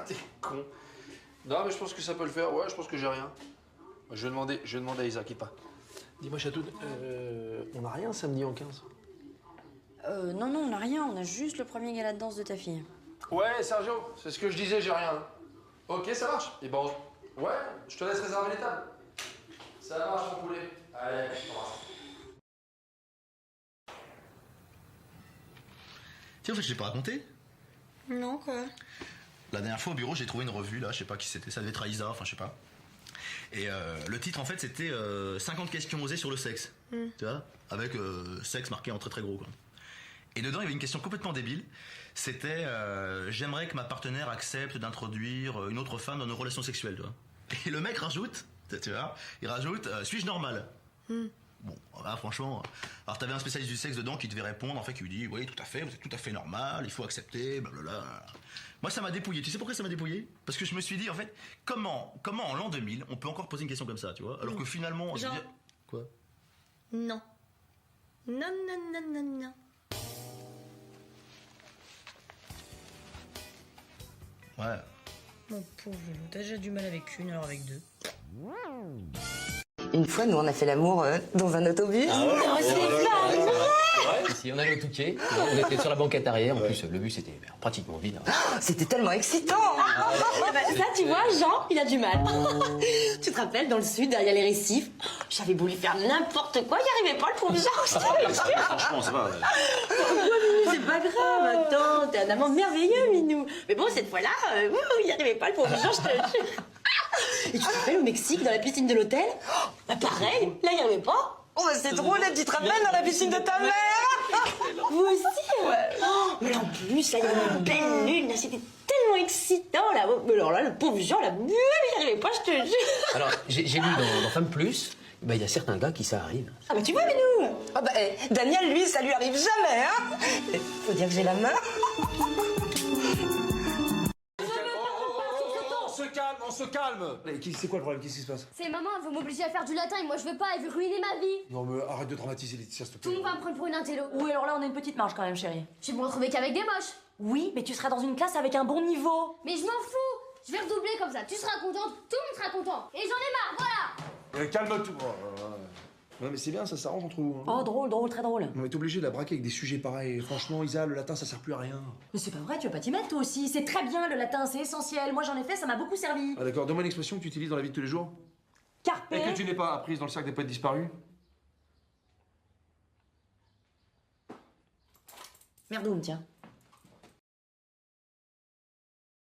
T'es con. Non, mais je pense que ça peut le faire. Ouais, je pense que j'ai rien. Je vais demander à Isa, inquiète pas. Dis-moi, Chatoun, on n'a rien samedi en 15? Non, on n'a rien. On a juste le premier gala de danse de ta fille. Ouais, Sergio, c'est ce que je disais, j'ai rien. Ok, ça marche. Et bon, ouais, je te laisse réserver les tables. Ça marche, mon poulet. Allez, je t'embrasse. Tiens, en fait, je t'ai pas raconté. Non, quoi? La dernière fois au bureau, j'ai trouvé une revue, là, je sais pas qui c'était, ça devait être Aïsa, enfin, je sais pas. Et le titre, en fait, c'était 50 questions osées sur le sexe. Tu vois, avec sexe marqué en très très gros, quoi. Et dedans, il y avait une question complètement débile. C'était j'aimerais que ma partenaire accepte d'introduire une autre femme dans nos relations sexuelles, tu vois. Et le mec rajoute, tu vois, il rajoute suis-je normal? Bon, là, franchement, alors t'avais un spécialiste du sexe dedans qui devait répondre, en fait, qui lui dit oui, tout à fait, vous êtes tout à fait normal, il faut accepter, blablabla. Moi, ça m'a dépouillé. Tu sais pourquoi ça m'a dépouillé? Parce que je me suis dit, en fait, comment en l'an 2000, on peut encore poser une question comme ça, tu vois? Alors que finalement, Jean. Quoi? Non. Non. Ouais. Mon pauvre Lolo, t'as déjà du mal avec une, alors avec deux. Une fois, nous, on a fait l'amour dans un autobus. Ah ouais, Oh, c'est pas Si, on allait au Touquet, on était sur la banquette arrière, en plus le bus était pratiquement vide. C'était tellement excitant. Ça, tu vois, Jean, il a du mal. Tu te rappelles, dans le sud, derrière les récifs, j'avais voulu faire n'importe quoi, il n'y arrivait pas, le pauvre Jean, je te le jure. Franchement, ça va. C'est pas grave, attends, t'es un amant merveilleux, Minou. Mais bon, cette fois-là, il n'y arrivait pas, le pauvre Jean, je te le jure. Et tu te rappelles au Mexique, dans la piscine de l'hôtel? Bah pareil, là, il n'y arrivait pas. Oh, bah, c'est drôle, la petite rappelle dans la piscine de ta mère. Vous aussi, ouais. Oh, mais en plus, là, il y avait une belle lune, là, c'était tellement excitant, là. Mais alors là, le pauvre Jean, là, il n'y arrivait pas, je te le jure. Alors, j'ai lu dans Femme Plus, il y a certains gars qui ça arrive. Ah bah tu vois, Minou. Ah bah, Daniel, lui, ça lui arrive jamais, hein. Faut dire que j'ai la main. On se calme. C'est quoi le problème? Qu'est-ce qui se passe? C'est maman, elle veut m'obliger à faire du latin et moi je veux pas, elle veut ruiner ma vie. Non, mais arrête de dramatiser, Laetitia, s'il te Tout plaît. le monde va me prendre pour une intello. Oui, alors là, on a une petite marge quand même, chérie. Je vais me retrouver qu'avec des moches. Oui, mais tu seras dans une classe avec un bon niveau. Mais je m'en fous. Je vais redoubler comme ça. Tu seras contente, tout le monde sera content. Et j'en ai marre, voilà. Calme-toi. Non, mais c'est bien, ça s'arrange entre vous. Oh, drôle, très drôle. On est obligé de la braquer avec des sujets pareils. Franchement, Isa, le latin, ça sert plus à rien. Mais c'est pas vrai, tu vas pas t'y mettre toi aussi. C'est très bien le latin, c'est essentiel. Moi j'en ai fait, ça m'a beaucoup servi. Ah d'accord, donne-moi une expression que tu utilises dans la vie de tous les jours. Carpe. Et que tu n'es pas apprise dans le cercle des poètes disparus. Merdoum, tiens.